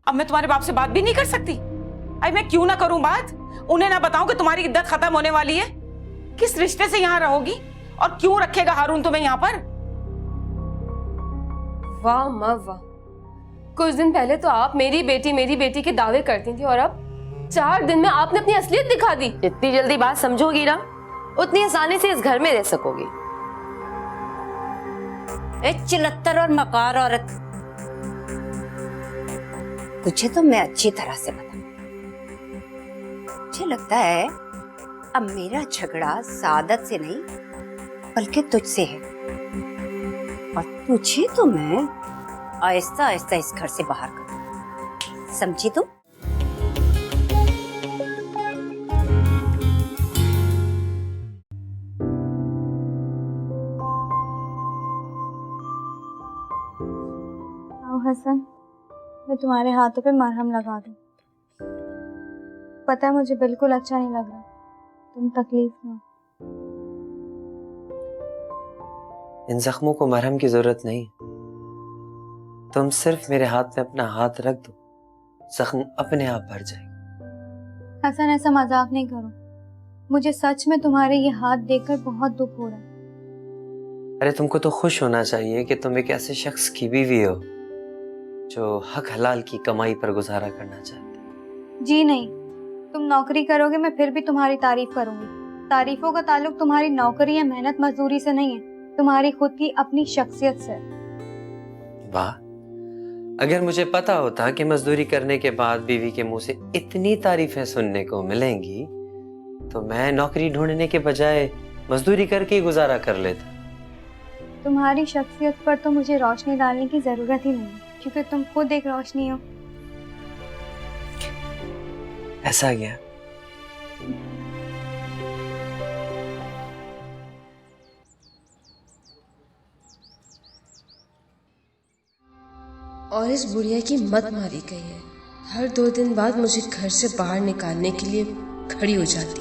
अब मैं तुम्हारे बाप से बात भी नहीं कर सकती? अरे मैं क्यों ना करूं बात? उन्हें ना बताऊं कि तुम्हारी इद्दत खत्म होने वाली है? किस रिश्ते से यहाँ रहोगी और क्यों रखेगा हारून तुम्हें यहाँ पर? वाह माँ वाह, कुछ दिन पहले तो आप मेरी बेटी के दावे करती थी और अब 4 दिन में आपने अपनी असलियत दिखा दी। जितनी जल्दी बात समझोगी ना उतनी आसानी से इस घर में रह सकोगी। ए चिलत्तर और मकार औरत, तुझे तो मैं अच्छी तरह से बताऊं। मुझे लगता है अब मेरा झगड़ा सादत से नहीं बल्कि तुझसे है, और तुझे तो मैं आहिस्ता आहिस्ता इस घर से बाहर करूं, समझी तू? हसन, मैं तुम्हारे हाथों पे मरहम लगा दूं। पता है मुझे बिल्कुल अच्छा नहीं लग रहा, तुम तकलीफ में हो। इन जख्मों को मरहम की जरूरत नहीं, तुम सिर्फ मेरे हाथ में अपना हाथ रख दो, जख्म अपने आप भर जाएगा। हसन, ऐसा मजाक नहीं करो, मुझे सच में तुम्हारे ये हाथ देखकर बहुत दुख हो रहा है। अरे तुमको तो खुश होना चाहिए कि तुम एक ऐसे शख्स की बीवी हो जो हक हलाल की कमाई पर गुजारा करना चाहते हैं। जी नहीं, तुम नौकरी करोगे मैं फिर भी तुम्हारी तारीफ करूंगी। तारीफों का ताल्लुक तुम्हारी नौकरी या मेहनत मजदूरी से नहीं है, तुम्हारी खुद की अपनी शख्सियत से। वाह, अगर मुझे पता होता कि मजदूरी करने के बाद बीवी के मुंह से इतनी तारीफें सुनने को मिलेंगी तो मैं नौकरी ढूंढने के बजाय मजदूरी करके ही गुजारा कर लेता। तुम्हारी शख्सियत पर तो मुझे रोशनी डालने की जरूरत ही नहीं है, क्योंकि तुम खुद एक रोशनी हो। ऐसा क्या? और इस बुढ़िया की मत मारी गई है, हर 2 दिन बाद मुझे घर से बाहर निकालने के लिए खड़ी हो जाती।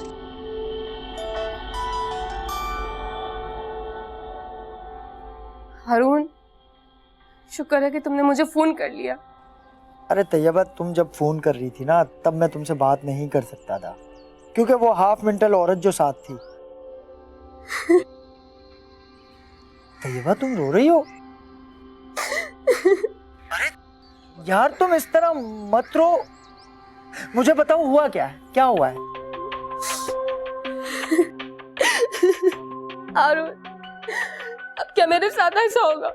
हारून, शुक्र है कि तुमने मुझे फोन कर लिया। अरे तैयबा, तुम जब फोन कर रही थी ना तब मैं तुमसे बात नहीं कर सकता था, क्योंकि वो हाफ मेंटल औरत जो साथ थी। तैयबा, तुम रो रही हो? अरे यार, तुम इस तरह मत रो। मुझे बताओ हुआ क्या है, क्या हुआ है? हारून, अब क्या मेरे साथ ऐसा होगा?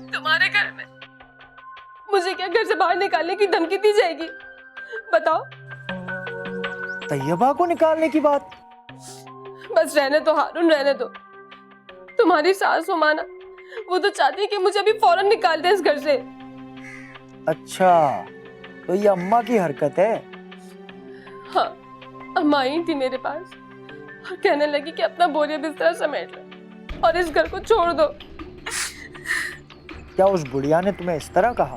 तुम्हारे घर में मुझे क्या घर से बाहर निकालने की धमकी दी जाएगी? बताओ। तैयबा को निकालने की बात? बस रहने दो हारून, रहने दो। तुम्हारी सास माना, वो तो चाहती है कि मुझे अभी फौरन निकाल दे इस घर से। अच्छा, तो ये अम्मा की हरकत है? हाँ, अम्मा आई थी मेरे पास और कहने लगी कि अपना बोरिया बिस्तरा समेट लो और इस घर को छोड़ दो। क्या उस बुढ़िया ने तुम्हें इस तरह कहा?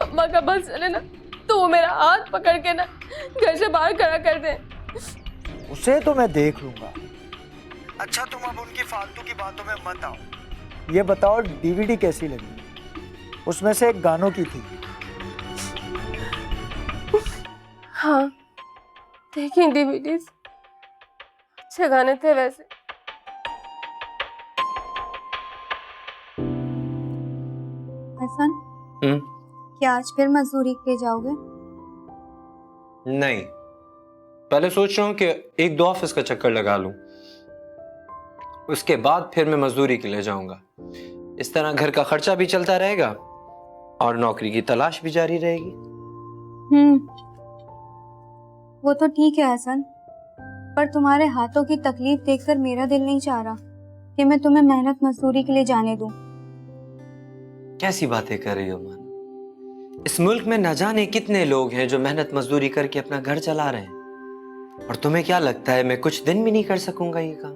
अम्मा का बस चले ना तो वो मेरा हाथ पकड़ के ना घर से बाहर खड़ा कर दे। उसे तो मैं देख लूंगा। अच्छा, तुम अब उनकी फालतू की बातों में मत आओ। ये बताओ, डीवीडी कैसी लगी? उसमें से एक गानों की थी। हाँ, देखी डीवीडीज, अच्छे गाने थे वैसे। हसन, क्या आज फिर मजदूरी के जाओगे? नहीं, पहले सोच रहा हूँ कि 1-2 ऑफिस का चक्कर लगा लूं, उसके बाद फिर मैं मजदूरी के लिए जाऊंगा। इस तरह घर का खर्चा भी चलता रहेगा और नौकरी की तलाश भी जारी रहेगी। वो तो ठीक है हसन, पर तुम्हारे हाथों की तकलीफ देखकर मेरा दिल नहीं चाह रहा कि मैं तुम्हें मेहनत मजदूरी के लिए जाने दूं। कैसी बातें कर रही हो मानो? इस मुल्क में न जाने कितने लोग हैं जो मेहनत मजदूरी करके अपना घर चला रहे हैं, और तुम्हें क्या लगता है मैं कुछ दिन भी नहीं कर सकूंगा ये काम?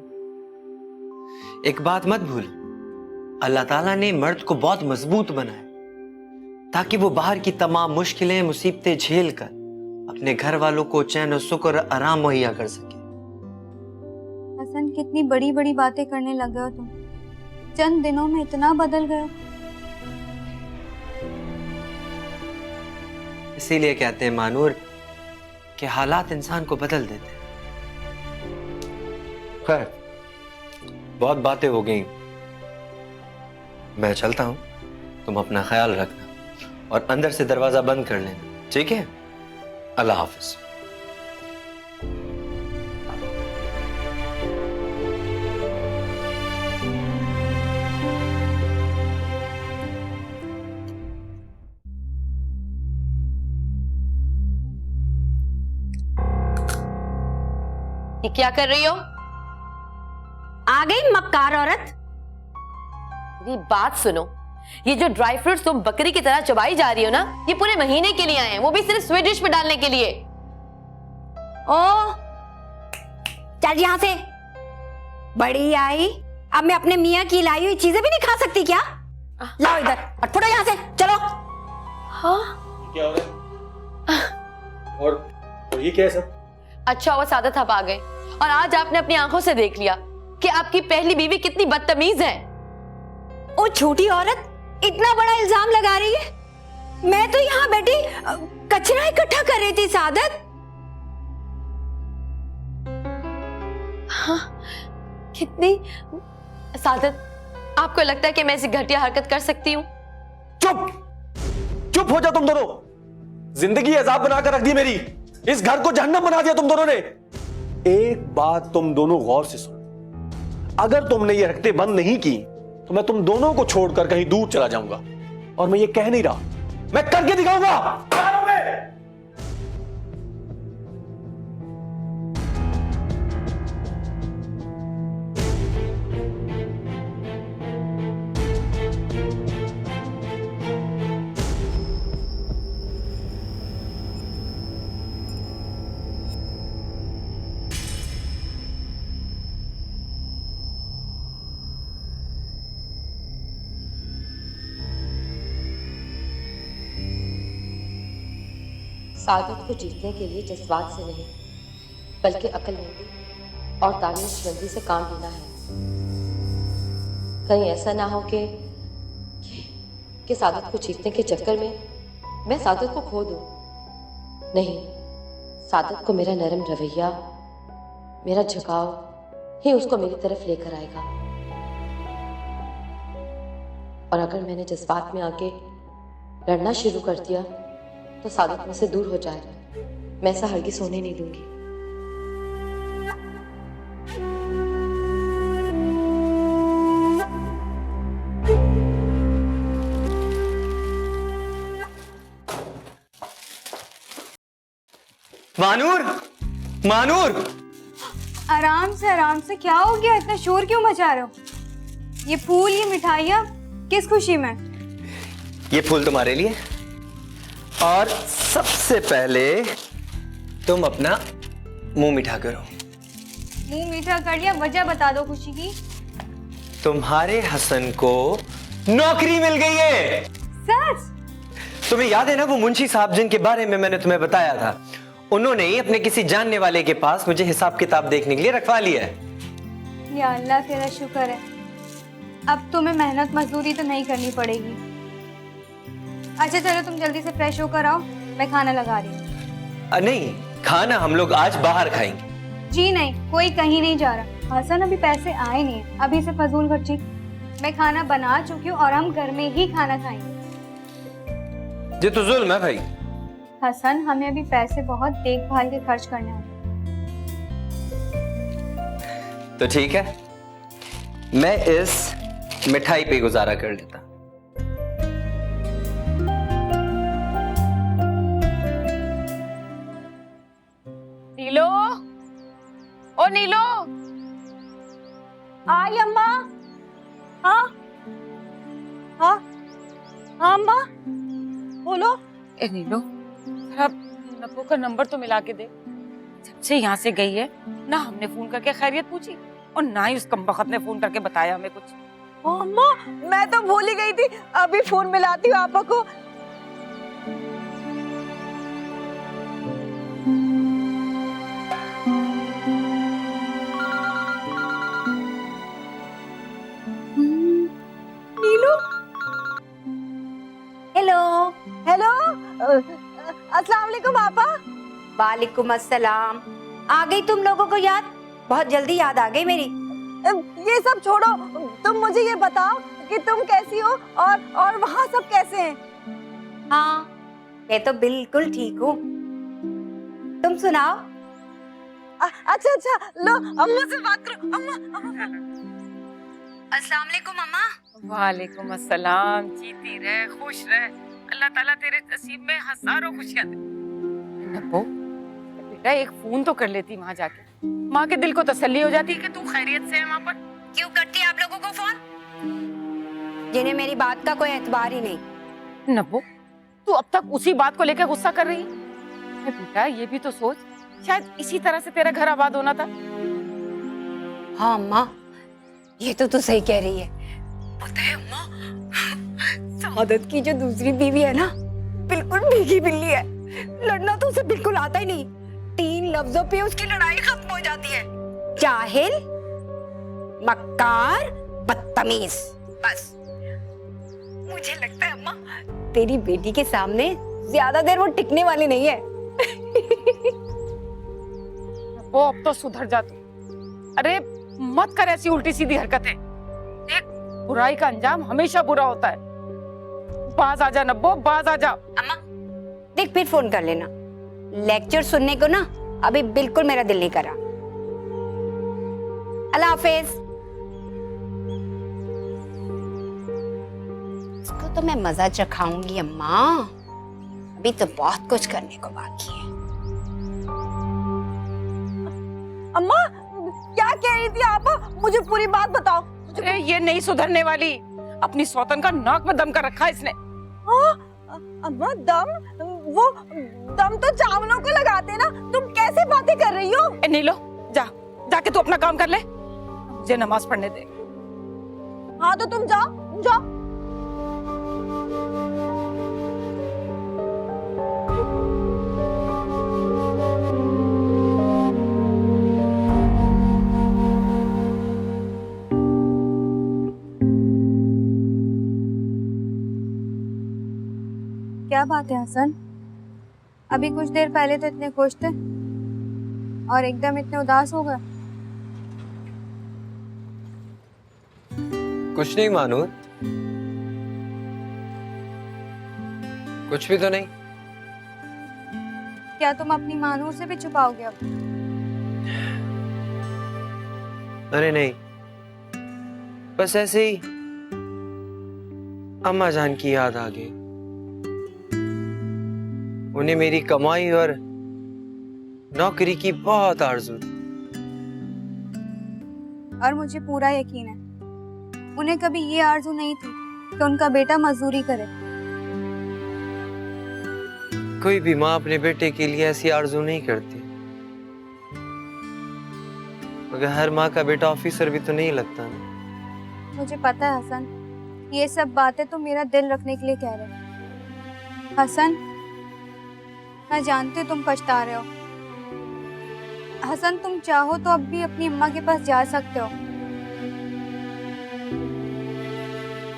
एक बात मत भूल, अल्लाह ताला ने मर्द को बहुत मजबूत बनाया ताकि वो बाहर की तमाम मुश्किलें मुसीबतें झेल कर अपने घर वालों को चैन और सुख और आराम मुहैया कर सके। हसन, कितनी बड़ी बड़ी बातें करने लग गए हो तुम। चंद दिनों में इतना बदल गए हो। इसीलिए कहते हैं मानूर कि हालात इंसान को बदल देते हैं। खैर, बहुत बातें हो गई, मैं चलता हूं। तुम अपना ख्याल रखना और अंदर से दरवाजा बंद कर लेना, ठीक है? अल्लाह हाफिज। ये क्या कर रही हो? आ गई मक्कार औरत। मेरी बात सुनो, ये जो ड्राई फ्रूट्स तुम बकरी की तरह चबाई जा रही हो ना, ये पूरे महीने के लिए आए हैं, वो भी सिर्फ स्वीट डिश में डालने के लिए। ओ चल यहाँ से, बड़ी आई। अब मैं अपने मियाँ की लाई हुई चीजें भी नहीं खा सकती क्या? लाओ इधर और फुटो यहाँ से, चलो। हाँ, क्या हो रहा है? और ये क्या है सब? अच्छा हुआ सादत आप आ गए और आज आपने अपनी आंखों से देख लिया कि आपकी पहली बीवी कितनी बदतमीज है। ओ छोटी औरत, इतना बड़ा इल्जाम लगा रही है। मैं तो यहाँ बैठी कचरा इकट्ठा कर रही थी सादत। हाँ, कितनी सादत, आपको लगता है कि मैं ऐसी घटिया हरकत कर सकती हूँ? चुप चुप हो जा तुम दोनों। जिंदगी अजाब बनाकर रख दी मेरी, इस घर को जहन्नम बना दिया तुम दोनों ने। एक बात तुम दोनों गौर से सुनो, अगर तुमने ये हरकतें बंद नहीं की तो मैं तुम दोनों को छोड़कर कहीं दूर चला जाऊंगा। और मैं ये कह नहीं रहा, मैं करके दिखाऊंगा। सादत को जीतने के लिए जज्बात से नहीं बल्कि अक्लमंदी और दानिशमंदी से काम लेना है। कहीं ऐसा ना हो कि सादत को जीतने के चक्कर में मैं सादत को खो दूं। नहीं, सादत को मेरा नरम रवैया, मेरा झुकाव ही उसको मेरी तरफ लेकर आएगा। और अगर मैंने जज्बात में आके लड़ना शुरू कर दिया तो सादत मुझसे दूर हो जाएगा। मैं ऐसा हरगिज़ होने नहीं दूंगी। मानूर, मानूर, आराम से क्या हो गया? इतना शोर क्यों मचा रहे हो? ये फूल, ये मिठाइयाँ, किस खुशी में? ये फूल तुम्हारे लिए और सबसे पहले तुम अपना मुंह मीठा करो। मुंह मीठा कर लिया, वजह बता दो खुशी की। तुम्हारे हसन को नौकरी मिल गई है। सच? तुम्हें याद है ना वो मुंशी साहब जिनके बारे में मैंने तुम्हें बताया था, उन्होंने ही अपने किसी जानने वाले के पास मुझे हिसाब किताब देखने के लिए रखवा लिया है। या अल्लाह तेरा शुक्र है, अब तुम्हें मेहनत मजदूरी तो नहीं करनी पड़ेगी। अच्छा चलो तुम जल्दी से फ्रेश होकर आओ, मैं खाना लगा रही हूँ। नहीं, खाना हम लोग आज बाहर खाएंगे। जी नहीं, कोई कहीं नहीं जा रहा। हसन अभी पैसे आए नहीं है, अभी से फजूल खर्ची। मैं खाना बना चुकी हूँ और हम घर में ही खाना खाएंगे। ये तो जुल्म है भाई। हसन, हमें अभी पैसे बहुत देखभाल के खर्च करने हैं। तो ठीक है, मैं इस मिठाई पे गुजारा कर लेता। नीलो, ओ नीलो। आई अम्मा। हाँ हाँ हाँ अम्मा, बोलो। ए नीलो, जरा नब्बू का नंबर तो मिला के दे। जब से यहाँ से गई है ना हमने फोन करके खैरियत पूछी और ना ही उस कमबख्त ने फोन करके बताया हमें कुछ। अम्मा, मैं तो भूल ही गई थी, अभी फोन मिलाती हूँ आपा को। नीलू, हेलो। हेलो, अस्सलाम वालेकुम आपा। वालेकुम अस्सलाम। आ गई तुम लोगों को याद? बहुत जल्दी याद आ गई मेरी। ये सब छोड़ो, तुम मुझे ये बताओ कि तुम कैसी हो और वहाँ सब कैसे हैं? हाँ, मैं तो बिल्कुल ठीक हूँ। तुम सुनाओ। अच्छा अच्छा, लो अम्मा से बात करो। अम्मा अस्सलाम वालेकुम अम्मा। वालेकुम अस्सलाम। जीती रहे, खुश रहे, अल्लाह ताला तेरे नसीब में हजारों खुशियां दे। नब्बो, बेटा एक फोन तो कर लेती वहां जाके, माँ के दिल को तसल्ली हो जाती है कि तू खैरियत से है वहां पर। क्यों करती है आप लोगों को फोन, जिन्हें मेरी बात का कोई एतबार ही नहीं। नब्बो, तू अब तक उसी बात को लेकर गुस्सा कर रही है? बेटा ये भी तो सोच, शायद इसी तरह से तेरा घर आबाद होना था। हाँ अम्मा, ये तो तू सही कह रही है। पता है अम्मा, सादत की जो दूसरी बीवी है ना, बिल्कुल भीगी बिल्ली है। लड़ना तो उसे बिल्कुल आता ही नहीं। 3 लफ्जों पे उसकी लड़ाई खत्म हो जाती है। जाहिल, मक्कार, बदतमीज। बस मुझे लगता है अम्मा, तेरी बेटी के सामने ज्यादा देर वो टिकने वाली नहीं है। वो अब तो सुधर जा तू। अरे मत कर ऐसी उल्टी सीधी हरकतें। देख, बुराई का अंजाम हमेशा बुरा होता है। बाज आ जा नब्बो, बाज आ जा। अम्मा देख, फिर फोन कर लेना। लेक्चर सुनने को ना अभी बिल्कुल मेरा दिल नहीं करा। अल्लाह हाफिज। इसको तो मैं मजा चखाऊंगी अम्मा, अभी तो बहुत कुछ करने को बाकी है। अम्मा क्या कह रही थी आपा? मुझे पूरी बात बताओ। अरे ये नहीं सुधरने वाली, अपनी सौतन का नाक में दम कर रखा है इसने। अम्मा दम? वो दम तो चावलों को लगाते हैं ना, तुम कैसे बातें कर रही हो? नहीं लो, जाके तू अपना काम कर ले, मुझे नमाज पढ़ने दे। हाँ तो तुम जाओ जाओ। क्या बात है हसन? अभी कुछ देर पहले तो इतने खुश थे और एकदम इतने उदास हो गए। कुछ नहीं मानूर, कुछ भी तो नहीं। क्या तुम अपनी मानूर से भी छुपाओगे अब? अरे नहीं, बस ऐसे ही अम्मा जान की याद आ गई। उन्हें मेरी कमाई और नौकरी की बहुत आरज़ू थी। और मुझे पूरा यकीन है उन्हें कभी ये आरज़ू नहीं थी कि उनका बेटा मजदूरी करे। कोई भी माँ अपने बेटे के लिए ऐसी आरज़ू नहीं करती, मगर हर माँ का बेटा ऑफिसर भी तो नहीं लगता ना। मुझे पता है हसन, ये सब बातें तो मेरा दिल रखने के लिए कह रहे हैं। हसन, मैं जानती हूँ तुम पछता रहे हो। हसन, तुम चाहो तो अब भी अपनी अम्मा के पास जा सकते हो।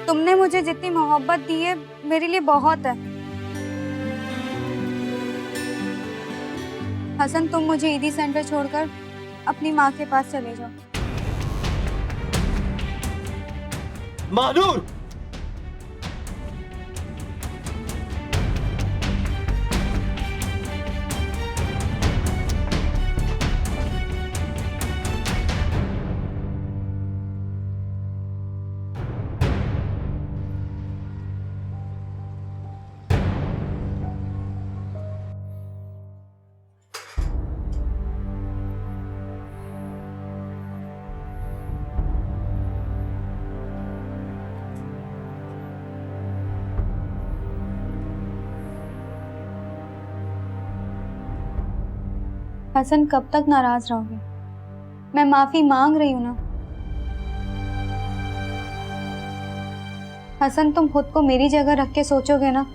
तुमने मुझे जितनी मोहब्बत दी है मेरे लिए बहुत है। हसन, तुम मुझे ईदी सेंटर छोड़कर अपनी माँ के पास चले जाओ। मानूर, हसन, कब तक नाराज रहोगे? मैं माफी मांग रही हूँ ना। हसन, तुम खुद को मेरी जगह रख के सोचोगे ना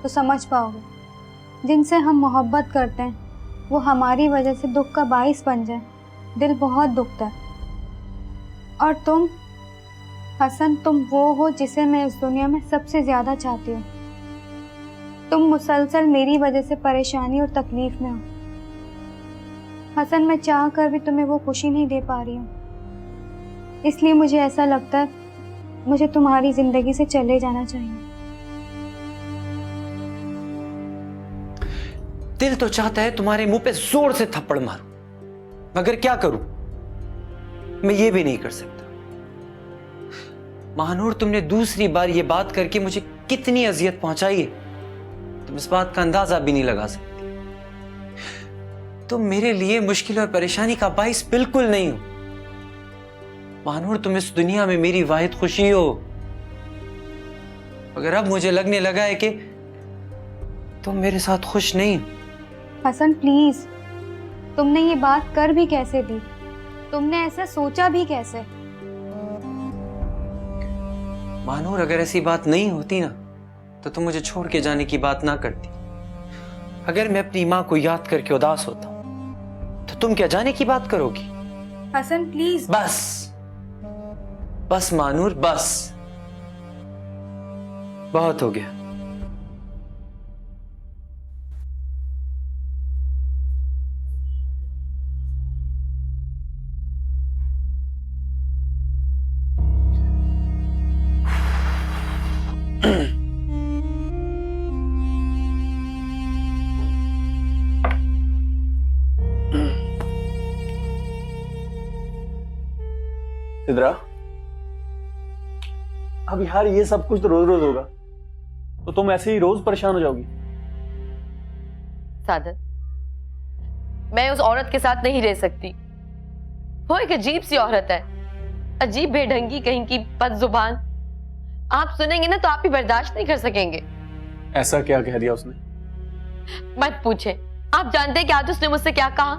तो समझ पाओगे। जिनसे हम मोहब्बत करते हैं वो हमारी वजह से दुख का बाइस बन जाए, दिल बहुत दुखता है। और तुम हसन, तुम वो हो जिसे मैं इस दुनिया में सबसे ज्यादा चाहती हूँ। तुम मुसलसल मेरी वजह से परेशानी और तकलीफ में हो। हसन, मैं चाह कर भी तुम्हें वो खुशी नहीं दे पा रही हूँ, इसलिए मुझे ऐसा लगता है मुझे तुम्हारी जिंदगी से चले जाना चाहिए। दिल तो चाहता है तुम्हारे मुंह पे जोर से थप्पड़ मारूं, मगर क्या करूं, मैं ये भी नहीं कर सकता। महानूर, तुमने दूसरी बार ये बात करके मुझे कितनी अजियत पहुंचाई है, तुम इस बात का अंदाजा भी नहीं लगा सकती। तुम मेरे लिए मुश्किल और परेशानी का बाइस बिल्कुल नहीं हो। महानूर, तुम इस दुनिया में मेरी वाहिद खुशी हो, मगर अब मुझे लगने लगा है कि तुम मेरे साथ खुश नहीं हो। हसन प्लीज, तुमने ये बात कर भी कैसे दी? तुमने ऐसा सोचा भी कैसे? महानूर, अगर ऐसी बात नहीं होती ना तो तुम मुझे छोड़ के जाने की बात ना करती। अगर मैं अपनी माँ को याद करके उदास होता तो तुम क्या जाने की बात करोगी? हसन प्लीज। बस बस महानूर, बस बहुत हो गया। सिद्रा, अब यार ये सब कुछ तो रोज रोज होगा, तो तुम ऐसे ही रोज परेशान हो जाओगी। सादत, मैं उस औरत के साथ नहीं रह सकती। वो एक अजीब सी औरत है, अजीब बेढंगी कहीं की बदजुबान। आप सुनेंगे ना तो आप भी बर्दाश्त नहीं कर सकेंगे। ऐसा क्या कह दिया उसने? मत पूछे। आप जानते हैं कि आज उसने मुझसे क्या कहा?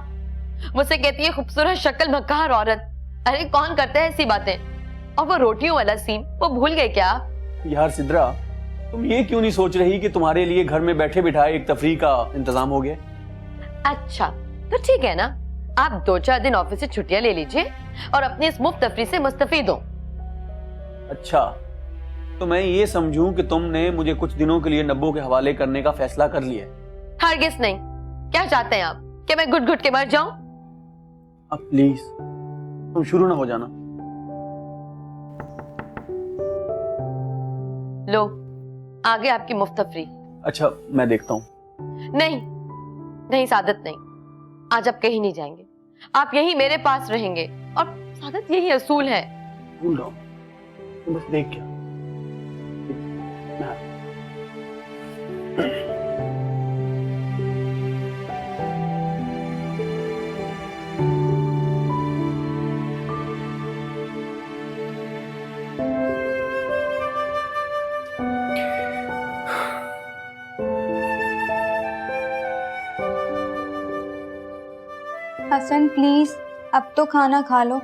मुझसे कहती है खूबसूरत शक्ल मक्कार औरत। अरे कौन करता है ऐसी बातें? और वो रोटियों वाला सीन, वो भूल गए क्या आप? यार सिद्रा, तुम ये क्यों नहीं सोच रही कि तुम्हारे लिए घर में बैठे बिठाए एक तफरीह का इंतजाम हो गया? अच्छा तो ठीक है ना, आप 2-4 दिन ऑफिस से छुट्टियां ले लीजिए और अपनी इस मुफ्त तफरीह से मुस्तफीद हो। अच्छा, तो मैं ये समझूं कि तुमने मुझे कुछ दिनों के लिए नब्बो के हवाले करने का फैसला कर लिया है? हरगिज़ नहीं। क्या चाहते हैं आप कि मैं घुट घुट के मर जाऊं? अब प्लीज तुम शुरू ना हो जाना। लो, आगे आपकी मुफ्त तफरीह। अच्छा, मैं देखता हूँ। नहीं नहीं सादत, नहीं, आज आप कहीं नहीं जाएंगे। आप यहीं मेरे पास रहेंगे और सादत यही असूल है। भूल रहा हूँ, तुम बस देख क्या। हसन प्लीज, अब तो खाना खा लो।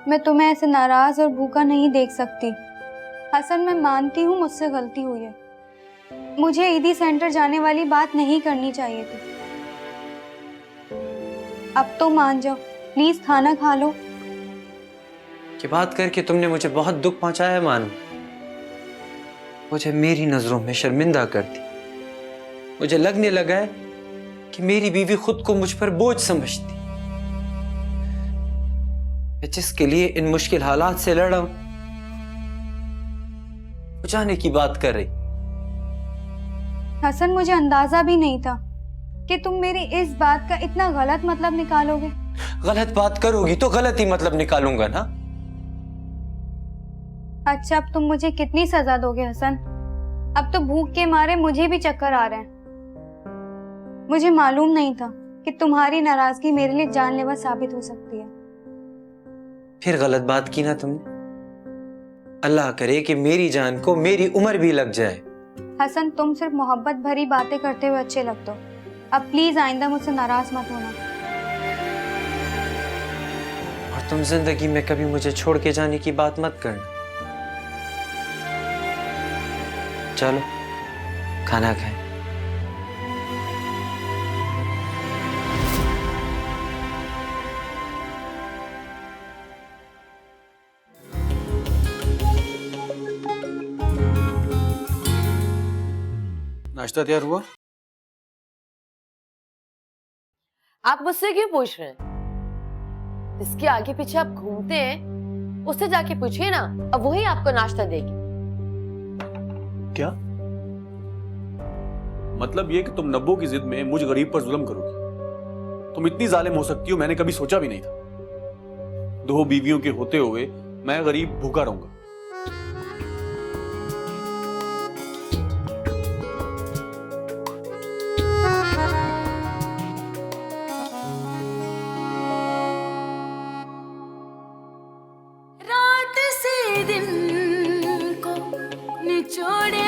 मैं तुम्हें ऐसे नाराज और भूखा नहीं देख सकती। हसन, मैं मानती हूँ मुझसे गलती हुई है, मुझे ईदी सेंटर जाने वाली बात नहीं करनी चाहिए थी। अब तो मान जाओ, प्लीज खाना खा लो। ये बात करके तुमने मुझे बहुत दुख पहुंचाया है मानू। मुझे मेरी नजरों में शर्मिंदा कर दी। मुझे लगने लगा है कि मेरी बीवी खुद को मुझ पर बोझ समझती। मैं जिसके लिए इन मुश्किल हालात से लड़ रहा हूं, वो जाने की बात कर रही। हसन, मुझे अंदाजा भी नहीं था कि तुम मेरी इस बात का इतना गलत मतलब निकालोगे। गलत बात करोगी तो गलत ही मतलब निकालूंगा ना। अच्छा, अब तुम मुझे कितनी सजा दोगे हसन? अब तो भूख के मारे मुझे भी चक्कर आ रहे हैं। मुझे मालूम नहीं था कि तुम्हारी नाराजगी मेरे लिए जानलेवा साबित हो सकती है। फिर गलत बात की ना तुमने। अल्लाह करे कि मेरी जान को मेरी उम्र भी लग जाए। हसन, तुम सिर्फ मोहब्बत भरी बातें करते हुए अच्छे लगते हो। अब प्लीज आइंदा मुझसे नाराज मत होना। और तुम जिंदगी में कभी मुझे छोड़ के जाने की बात मत करना। चलो खाना खाएं। नाश्ता तैयार हुआ? आप मुझसे क्यों पूछ रहे हैं? जिसके आगे पीछे आप घूमते हैं उससे जाके पूछिए ना, अब वही आपको नाश्ता देगी। क्या मतलब ये कि तुम नब्बो की जिद में मुझ गरीब पर जुल्म करोगी? तुम इतनी जालिम हो सकती हो मैंने कभी सोचा भी नहीं था। 2 बीवियों के होते हुए मैं गरीब भूखा रहूंगा। रात से दिन को निचोड़े